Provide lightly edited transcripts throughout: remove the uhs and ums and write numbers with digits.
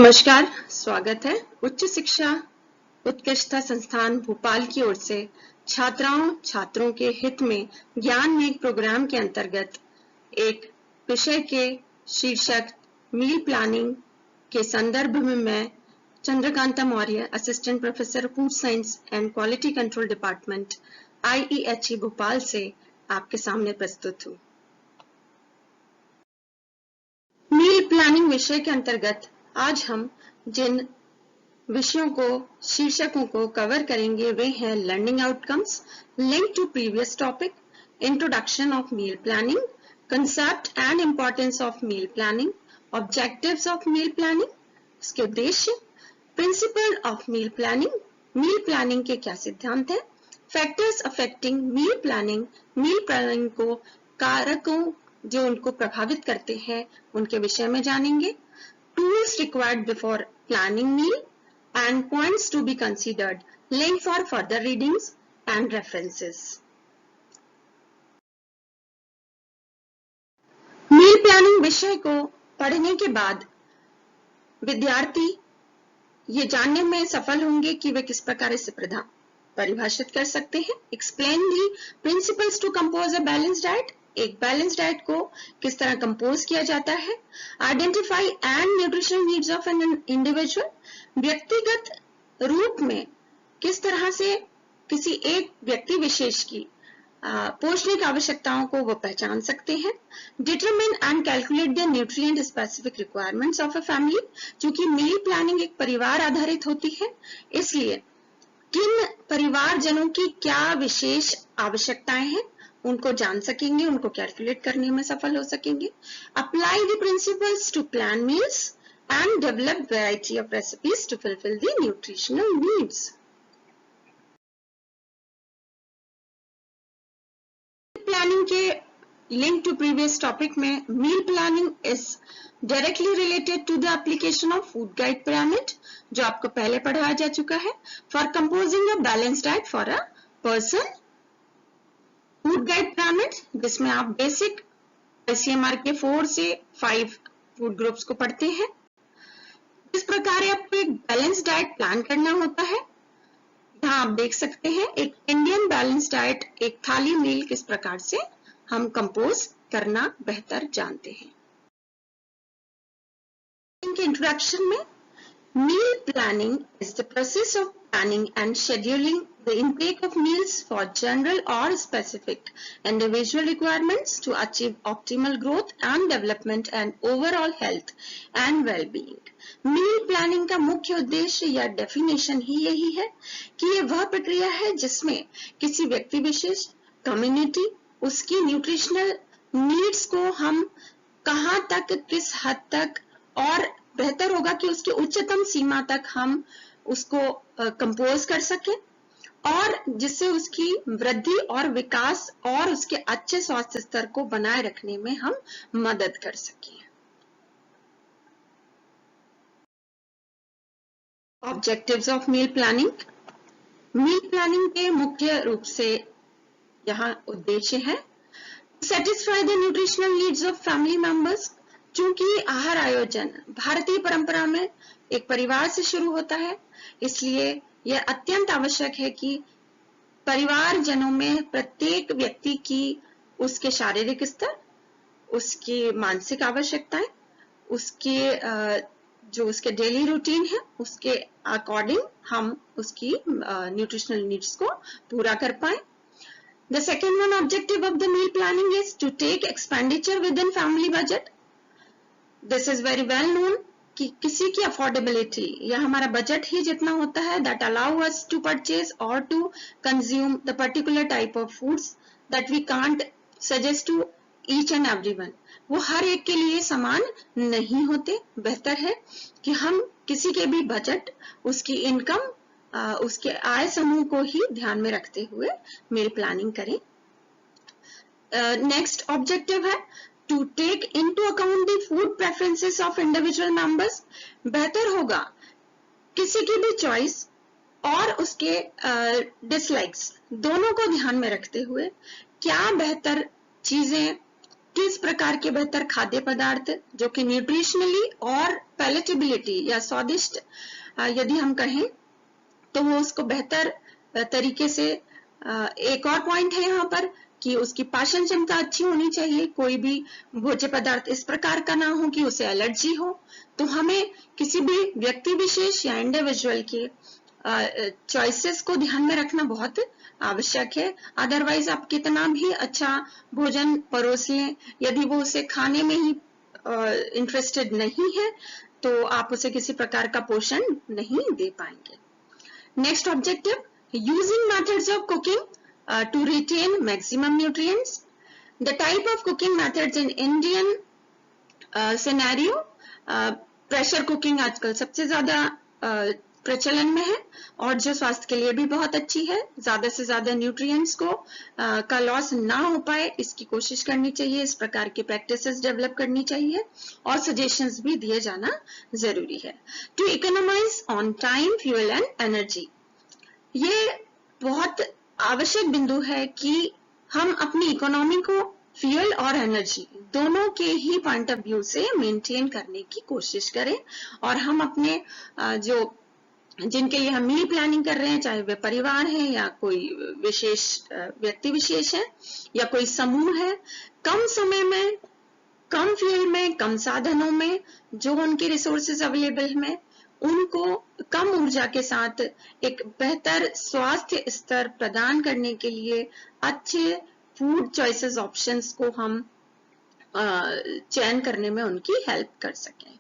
नमस्कार, स्वागत है। उच्च शिक्षा उत्कृष्टता संस्थान भोपाल की ओर से छात्रों के हित में ज्ञान में एक प्रोग्राम के अंतर्गत एक विषय के शीर्षक मील प्लानिंग के संदर्भ में मैं Chandrakanta Maurya, assistant professor food science and quality control department, IEHE Bhopal से आपके सामने प्रस्तुत हूँ। मील प्लानिंग विषय के अंतर्गत आज हम जिन विषयों को शीर्षकों को कवर करेंगे वे हैं learning outcomes, link to previous topic, introduction of meal planning, concept and importance of meal planning, objectives of meal planning, इसके उद्देश्य, प्रिंसिपल ऑफ मील प्लानिंग के क्या सिद्धांत हैं, फैक्टर्स अफेक्टिंग मील प्लानिंग को कारकों जो उनको प्रभावित करते हैं उनके विषय में जानेंगे, tools required before planning meal and points to be considered, link for further readings and references. Meal planning विषय को पढ़ने के बाद विद्यार्थी ये जानने में सफल होंगे कि वे किस प्रकार इसे परिभाषित कर सकते हैं। Explain the principles to compose a balanced diet. एक बैलेंस डाइट को किस तरह कंपोज किया जाता है। Identify and nutritional needs of an individual, व्यक्तिगत रूप में किस तरह से किसी एक व्यक्ति विशेष की पोषणिक आवश्यकताओं को वो पहचान सकते हैं। Determine and calculate the nutrient specific requirements of a family, चूंकि मील प्लानिंग एक परिवार आधारित होती है इसलिए किन परिवारजनों की क्या विशेष आवश्यकताएं हैं उनको जान सकेंगे, उनको कैलकुलेट करने में सफल हो सकेंगे। Apply the principles to plan meals and develop variety of recipes to fulfil the nutritional needs. Planning के लिंक टू प्रीवियस टॉपिक में meal planning is directly related to the application of food guide pyramid, जो आपको पहले पढ़ाया जा चुका है, for composing a balance diet for a person. Food guide pyramid जिसमें आप बेसिक ICMR के 4 से 5 फूड ग्रुप्स को पढ़ते हैं। इस प्रकार आपको एक बैलेंस डाइट प्लान करना होता है। यहाँ आप देख सकते हैं एक इंडियन बैलेंस डाइट, एक थाली मील किस प्रकार से हम कंपोज करना बेहतर जानते हैं। इनके इंट्रोडक्शन में meal planning is the process of planning and scheduling the intake of meals for general or specific individual requirements to achieve optimal growth and development and overall health and well-being. Meal planning का मुख्य उद्देश्य या definition ही यही है कि ये वह प्रक्रिया है जिसमें किसी व्यक्ति विशेष, कम्युनिटी, उसकी न्यूट्रिशनल नीड्स को हम कहाँ तक, किस हद तक और बेहतर होगा कि उसकी उच्चतम सीमा तक हम उसको कंपोज कर सकें और जिससे उसकी वृद्धि और विकास और उसके अच्छे स्वास्थ्य स्तर को बनाए रखने में हम मदद कर सकें। ऑब्जेक्टिव्स ऑफ मील प्लानिंग के मुख्य रूप से यहाँ उद्देश्य है satisfy the nutritional needs of family members. चूंकि आहार आयोजन भारतीय परंपरा में एक परिवार से शुरू होता है इसलिए यह अत्यंत आवश्यक है कि परिवारजनों में प्रत्येक व्यक्ति की उसके शारीरिक स्तर, उसकी मानसिक आवश्यकताएं, उसके जो उसके डेली रूटीन है उसके अकॉर्डिंग हम उसकी न्यूट्रिशनल नीड्स को पूरा कर पाए। The second one objective of the meal planning is to take expenditure within family budget. This is very well known कि किसी की अफोर्डेबिलिटी या हमारा बजट ही जितना होता है that allow us to purchase or to consume the particular type of foods that we can't suggest to each and everyone, वो हर एक के लिए समान नहीं होते। बेहतर है कि हम किसी के भी बजट, उसकी इनकम, उसके आय समूह को ही ध्यान में रखते हुए मील प्लानिंग करें। नेक्स्ट ऑब्जेक्टिव है to take into account the food preferences of individual members. बेहतर होगा किसी की भी चॉइस और उसके डिसलाइक्स दोनों को ध्यान में रखते हुए क्या बेहतर चीजें, किस प्रकार के बेहतर खाद्य पदार्थ जो कि न्यूट्रिशनली और पैलेटेबिलिटी या स्वादिष्ट यदि हम कहें तो वो उसको बेहतर तरीके से, एक और पॉइंट है यहाँ पर कि उसकी पाचन क्षमता अच्छी होनी चाहिए। कोई भी भोज्य पदार्थ इस प्रकार का ना हो कि उसे एलर्जी हो। तो हमें किसी भी व्यक्ति विशेष या इंडिविजुअल के चॉइसेस को ध्यान में रखना बहुत आवश्यक है। अदरवाइज आप कितना भी अच्छा भोजन परोस लें, यदि वो उसे खाने में ही इंटरेस्टेड नहीं है तो आप उसे किसी प्रकार का पोषण नहीं दे पाएंगे। Next objective, using methods of cooking to retain maximum nutrients. The type of cooking methods in Indian scenario, pressure cooking आजकल सबसे ज्यादा प्रचलन में है और जो स्वास्थ्य के लिए भी बहुत अच्छी है। ज्यादा से ज्यादा न्यूट्रिएंट्स को का लॉस ना हो पाए इसकी कोशिश करनी चाहिए। इस प्रकार की प्रैक्टिसेस डेवलप करनी चाहिए और सजेशंस भी दिए जाना जरूरी है। To economise on time, fuel and energy, ये बहुत आवश्यक बिंदु है कि हम अपनी इकोनॉमी को फ्यूल और एनर्जी दोनों के ही पॉइंट ऑफ व्यू से मेंटेन करने की कोशिश करें और हम अपने जो जिनके लिए हम मील प्लानिंग कर रहे हैं, चाहे वे परिवार है या कोई विशेष व्यक्ति विशेष है या कोई समूह है, कम समय में, कम फ्यूल में, कम साधनों में जो उनके रिसोर्सेज अवेलेबल में, उनको कम ऊर्जा के साथ एक बेहतर स्वास्थ्य स्तर प्रदान करने के लिए अच्छे फूड चॉइसेस ऑप्शंस को हम चयन करने में उनकी हेल्प कर सकें।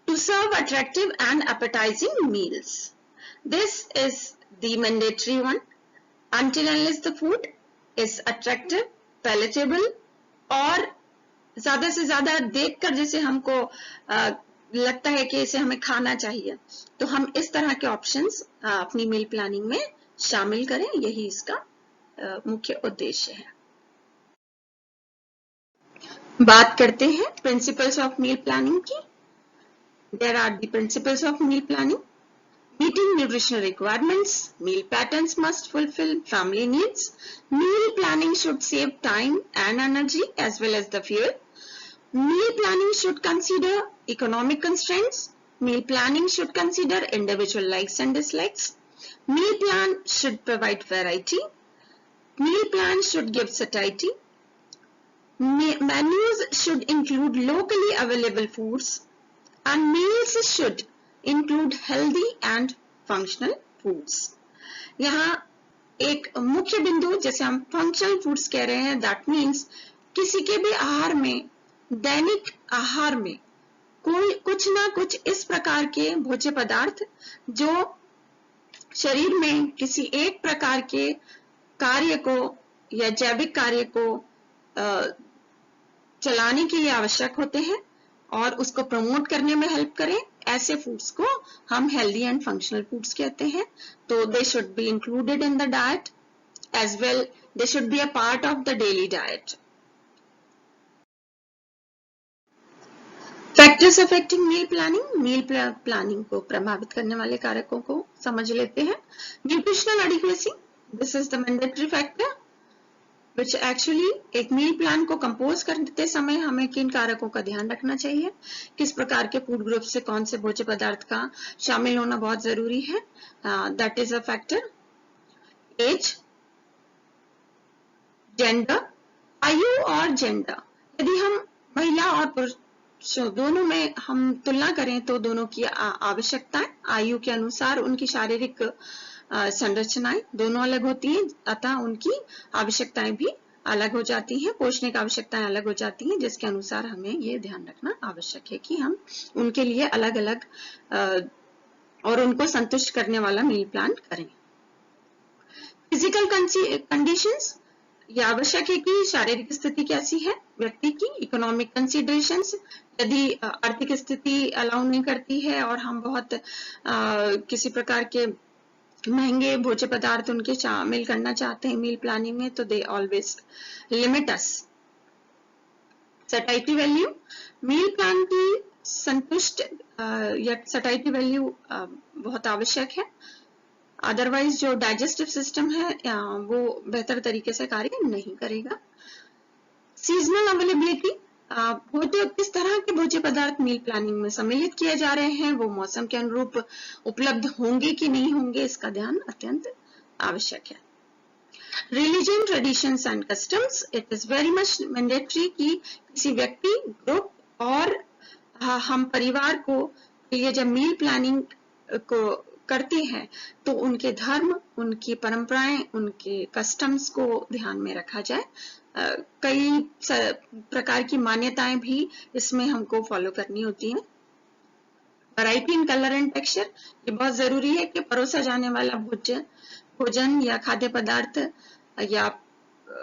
To serve attractive and appetising meals, this is the mandatory one until unless the food is attractive, palatable और ज्यादा से ज्यादा देखकर जैसे हमको लगता है कि इसे हमें खाना चाहिए, तो हम इस तरह के ऑप्शंस अपनी मील प्लानिंग में शामिल करें। यही इसका मुख्य उद्देश्य है। बात करते हैं प्रिंसिपल्स ऑफ मील प्लानिंग की। There are the principles of meal planning. Meeting nutritional requirements, meal patterns must fulfil family needs, meal planning should save time and energy as well as the fuel, meal planning should consider economic constraints, meal planning should consider individual likes and dislikes, meal plan should provide variety, meal plan should give satiety, menus should include locally available foods, and meals should include healthy and functional foods. यहाँ एक मुख्य बिंदु, जैसे हम functional foods कह रहे हैं, that means किसी के भी आहार में, दैनिक आहार में कोई कुछ ना कुछ इस प्रकार के भोज्य पदार्थ जो शरीर में किसी एक प्रकार के कार्य को या जैविक कार्य को चलाने के लिए आवश्यक होते हैं और उसको प्रमोट करने में हेल्प करें, ऐसे फूड्स को हम हेल्दी एंड फंक्शनल फूड्स कहते हैं। तो they should be included in the diet as well, they should be a part of the daily diet. Factors affecting meal planning, meal planning को प्रभावित करने वाले कारकों को समझ लेते हैं। Nutritional adequacy, this is the mandatory factor which actually एक मील प्लान को कंपोज करते समय हमें किन कारकों का ध्यान रखना चाहिए, किस प्रकार के फूड ग्रुप से कौन से भोज्य पदार्थ का शामिल होना बहुत जरूरी है। That is a factor. Age, gender, आयु और जेंडर, यदि हम महिला और पुरुष दोनों में हम तुलना करें तो दोनों की आवश्यकताएं, आयु के अनुसार उनकी शारीरिक संरचनाएं दोनों अलग होती हैं, अतः उनकी आवश्यकताएं भी अलग हो जाती हैं, पोषण आवश्यकताएं अलग हो जाती हैं, जिसके अनुसार हमें ये ध्यान रखना आवश्यक है कि हम उनके लिए अलग अलग और उनको संतुष्ट करने वाला मील प्लान करें। फिजिकल कंडीशंस, यह आवश्यक है कि शारीरिक स्थिति कैसी है व्यक्ति की। इकोनॉमिक कंसिडरेशंस, यदि आर्थिक स्थिति अलाउ नहीं करती है और हम बहुत किसी प्रकार के महंगे भोज्य पदार्थ उनके शामिल करना चाहते हैं मील प्लानिंग में, तो they always limit us. Satisfactory value, meal plan की संतुष्ट या सैटिस्फैक्टरी वैल्यू बहुत आवश्यक है, अदरवाइज जो डाइजेस्टिव सिस्टम है वो बेहतर तरीके से कार्य नहीं करेगा। सीजनल अवेलेबिलिटी, भोज्य किस तरह के भोज्य पदार्थ मील प्लानिंग में सम्मिलित किए जा रहे हैं, वो मौसम के अनुरूप उपलब्ध होंगे कि नहीं होंगे, इसका ध्यान अत्यंत आवश्यक है। Religion, traditions and customs, it is very much mandatory कि किसी व्यक्ति, ग्रुप और हम परिवार को ये जब मील प्लानिंग को करते हैं तो उनके धर्म, उनकी परंपराएं, उनके कस्टम्स को ध्यान में रखा जाए। कई प्रकार की मान्यताएं भी इसमें हमको फॉलो करनी होती हैं। Variety in colour and texture, ये बहुत जरूरी है कि परोसा जाने वाला भोजन या खाद्य पदार्थ या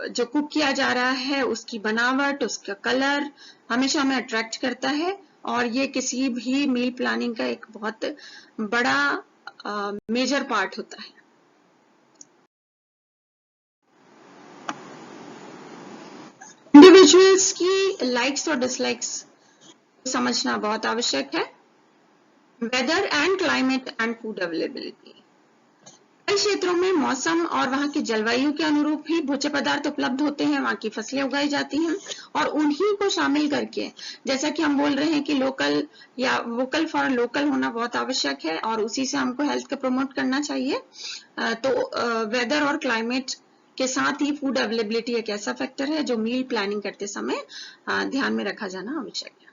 जो कुक किया जा रहा है उसकी बनावट, उसका कलर हमेशा हमें अट्रैक्ट करता है और ये किसी भी मील प्लानिंग का एक बहुत बड़ा मेजर पार्ट होता है। इंडिविजुअल्स की लाइक्स और डिसलाइक्स समझना बहुत आवश्यक है। Weather and climate and food availability, कई क्षेत्रों में मौसम और वहां की जलवायु के अनुरूप ही भोज्य पदार्थ उपलब्ध होते हैं, वहां की फसलें उगाई जाती हैं और उन्हीं को शामिल करके, जैसा कि हम बोल रहे हैं कि लोकल या वोकल फॉर लोकल होना बहुत आवश्यक है और उसी से हमको हेल्थ को प्रमोट करना चाहिए। तो वेदर और क्लाइमेट के साथ ही फूड अवेलेबिलिटी एक ऐसा फैक्टर है जो मील प्लानिंग करते समय ध्यान में रखा जाना आवश्यक है।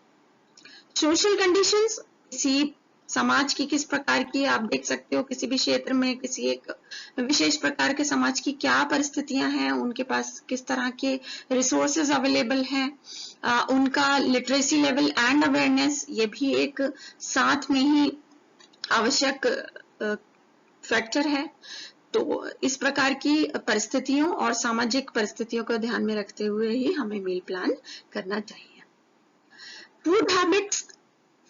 सोशल कंडीशंस, किसी समाज की किस प्रकार की, आप देख सकते हो किसी भी क्षेत्र में किसी एक विशेष प्रकार के समाज की क्या परिस्थितियां हैं, उनके पास किस तरह के रिसोर्सेज अवेलेबल हैं, उनका लिटरेसी लेवल एंड अवेयरनेस, ये भी एक साथ में ही आवश्यक फैक्टर है। तो इस प्रकार की परिस्थितियों और सामाजिक परिस्थितियों को ध्यान में रखते हुए ही हमें मील प्लान करना चाहिए।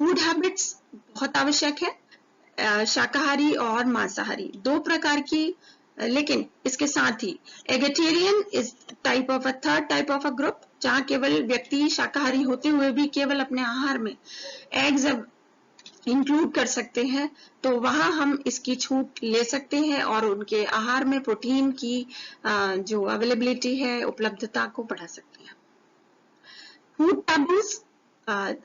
फूड हैबिट्स बहुत आवश्यक है। शाकाहारी और मांसाहारी दो प्रकार की, लेकिन इसके साथ ही eggetarian is type of a third type of a group, जहां केवल व्यक्ति शाकाहारी होते हुए भी केवल अपने आहार में एग्स इंक्लूड कर सकते हैं, तो वहां हम इसकी छूट ले सकते हैं और उनके आहार में प्रोटीन की जो अवेलेबिलिटी है, उपलब्धता को बढ़ा सकते हैं। फूड टैबूज,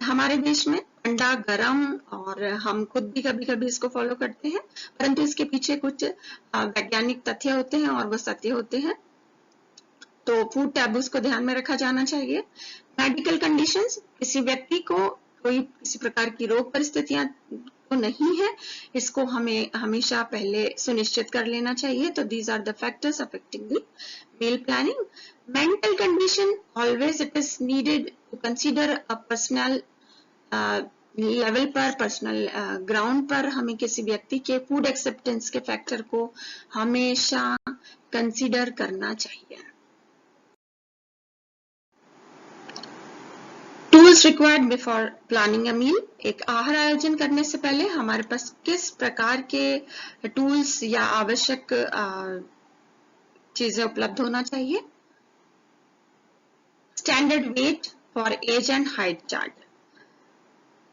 हमारे देश में ठंडा, गरम और हम खुद भी कभी कभी इसको फॉलो करते हैं, परंतु इसके पीछे कुछ वैज्ञानिक तथ्य होते हैं और वो सत्य होते हैं। तो फूड टैबूज को ध्यान में रखा जाना चाहिए। मेडिकल कंडीशंस, किसी व्यक्ति को कोई किसी प्रकार की रोग परिस्थितियां तो नहीं है, इसको हमें हमेशा पहले सुनिश्चित कर लेना चाहिए। तो these are the factors affecting the meal planning. Mental condition, always it is needed to consider a personal level पर, पर्सनल ग्राउंड पर हमें किसी व्यक्ति के फूड एक्सेप्टेंस के फैक्टर को हमेशा कंसीडर करना चाहिए। Tools required before planning a meal, एक आहार आयोजन करने से पहले हमारे पास किस प्रकार के टूल्स या आवश्यक चीजें उपलब्ध होना चाहिए। Standard weight for age and height chart,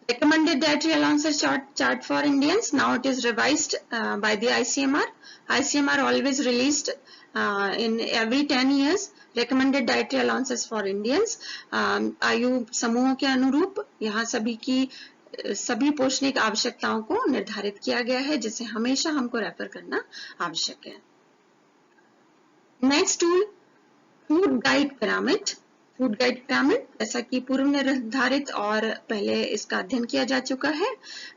recommended dietary allowances chart for Indians. Now it is revised by the ICMR. ICMR always released in every 10 years recommended dietary allowances for Indians. आयु समूहों के अनुरूप यहाँ सभी पोषणिक आवश्यकताओं को निर्धारित किया गया है, जिसे हमेशा हमको रेफर करना आवश्यक है। Next tool, food guide pyramid. Food guide pyramid जैसा कि पूर्व निर्धारित और पहले इसका अध्ययन किया जा चुका है,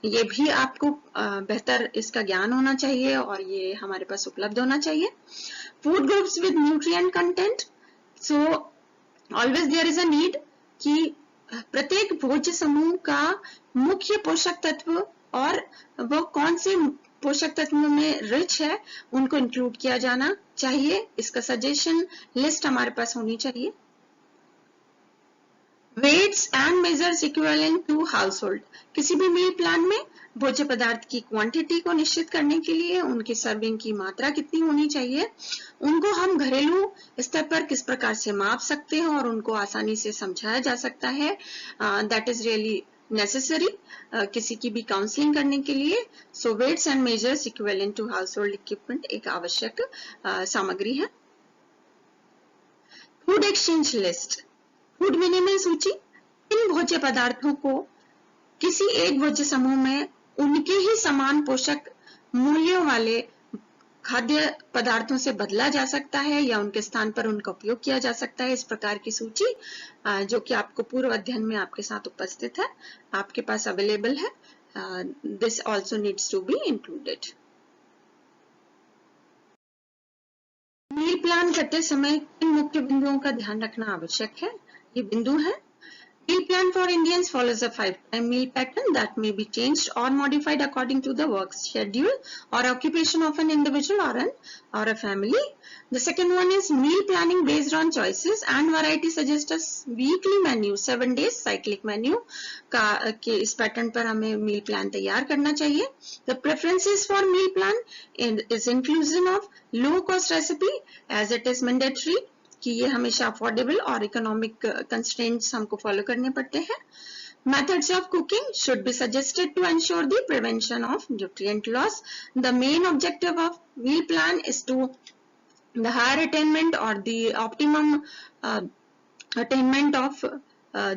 ये भी आपको बेहतर इसका ज्ञान होना चाहिए और ये हमारे पास उपलब्ध होना चाहिए। Food groups with nutrient content, so always there is a need कि प्रत्येक भोज्य समूह का मुख्य पोषक तत्व और वो कौन से पोषक तत्वों में रिच है उनको इंक्लूड किया जाना चाहिए। इसका सजेशन लिस्ट हमारे पास होनी चाहिए। Weights and measures equivalent to household, किसी भी मील प्लान में भोज्य पदार्थ की क्वांटिटी को निश्चित करने के लिए उनकी सर्विंग की मात्रा कितनी होनी चाहिए, उनको हम घरेलू स्तर पर किस प्रकार से माप सकते हैं और उनको आसानी से समझाया जा सकता है, दैट इज रियली नेसेसरी किसी की भी काउंसलिंग करने के लिए। So weights and measures equivalent to household equipment एक आवश्यक सामग्री है। फूड एक्सचेंज लिस्ट, फूड विनिमय सूची, इन भोज्य पदार्थों को किसी एक भोज्य समूह में उनके ही समान पोषक मूल्यों वाले खाद्य पदार्थों से बदला जा सकता है या उनके स्थान पर उनका उपयोग किया जा सकता है। इस प्रकार की सूची जो कि आपको पूर्व अध्ययन में आपके साथ उपस्थित है, आपके पास अवेलेबल है। This also needs to be included. Meal plan करते समय किन मुख्य बिंदुओं का ध्यान रखना आवश्यक है? ये बिंदु है। Meal plan for Indians follows a 5-time meal pattern that may be changed or modified according to the work schedule or occupation of an individual or a family. The second one is meal planning based on choices and variety suggests a weekly menu, 7 days cyclic menu के इस pattern पर हमें meal plan तैयार करना चाहिए. The preferences for meal plan is inclusion of low cost recipe as it is mandatory कि ये हमेशा अफोर्डेबल और इकोनॉमिक कंस्ट्रेंट्स हमको फॉलो करने पड़ते हैं. Methods of cooking should be suggested to ensure the prevention of nutrient loss. The main objective of meal plan is to the higher attainment or the optimum attainment of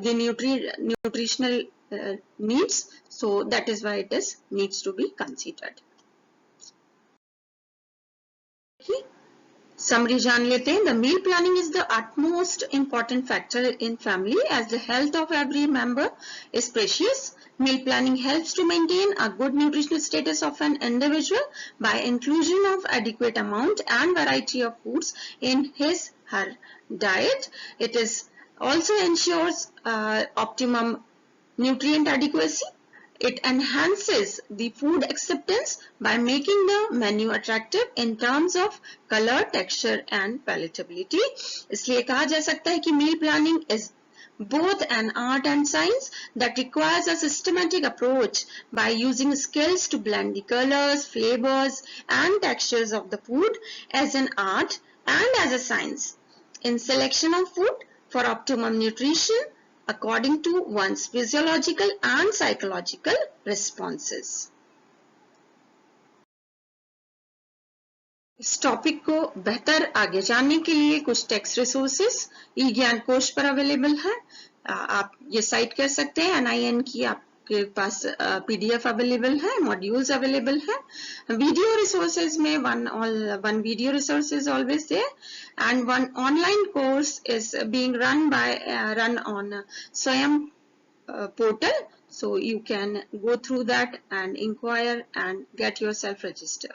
the nutritional needs. So that is why it needs to be considered. Summary जान लेते हैं. The meal planning is the utmost important factor in family as the health of every member is precious. Meal planning helps to maintain a good nutritional status of an individual by inclusion of adequate amount and variety of foods in her diet. It also ensures optimum nutrient adequacy. It enhances the food acceptance by making the menu attractive in terms of color, texture and palatability. इसलिए कहा जा सकता है कि meal planning is both an art and science that requires a systematic approach by using skills to blend the colors, flavors and textures of the food as an art and as a science in selection of food for optimum nutrition according to one's physiological and psychological responses. इस topic को बेहतर आगे जानने के लिए कुछ text resources ई ज्ञान कोश पर अवेलेबल है. आप ये साइट कर सकते हैं. NIN की आपके पास PDF अवेलेबल है, मॉड्यूल्स अवेलेबल है. वीडियो रिसोर्सेज में one video resource is always there and one online course is being run on Swayam portal, so you can go through that and inquire and get yourself registered.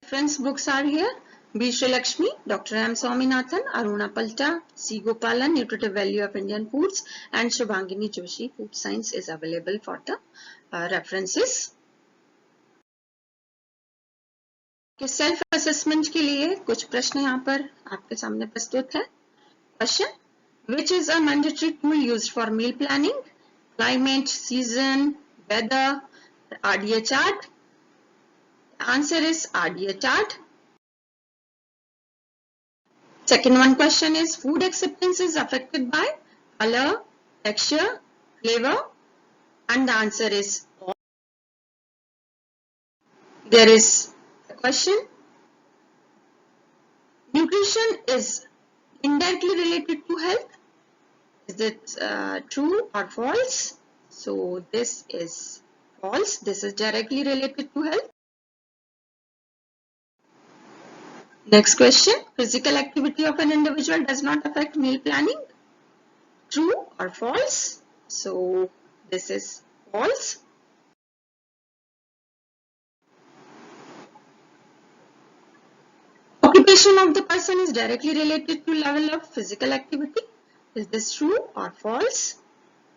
Reference books are here. B. Sri Lakshmi, Dr. M. Swaminathan, Aruna Palta, C. Gopalan, Nutritive Value of Indian Foods and Shubhangini Joshi, Food Science is available for the references. Self assessment के लिए कुछ प्रश्न यहाँ पर आपके सामने प्रस्तुत है. Question: Which is a mandatory tool used for meal planning? Climate, season, weather, RDA chart. The answer is RDA chart. Second one question is food acceptance is affected by color, texture, flavor, and the answer is all. There is a question: nutrition is indirectly related to health. Is it true or false? So this is false. This is directly related to health. Next question: physical activity of an individual does not affect meal planning. True or false? So this is false. Occupation of the person is directly related to level of physical activity. Is this true or false?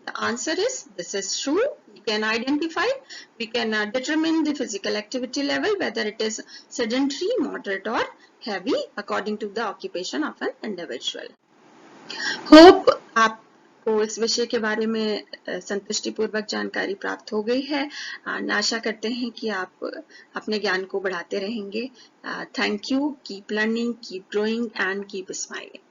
The answer is this is true. We can identify, we can determine the physical activity level whether it is sedentary, moderate or heavy according to the occupation of an individual. Hope आपको इस विषय के बारे में संतुष्टिपूर्वक जानकारी प्राप्त हो गई है. आशा करते हैं कि आप अपने ज्ञान को बढ़ाते रहेंगे. Thank you. Keep learning, keep growing and keep smiling.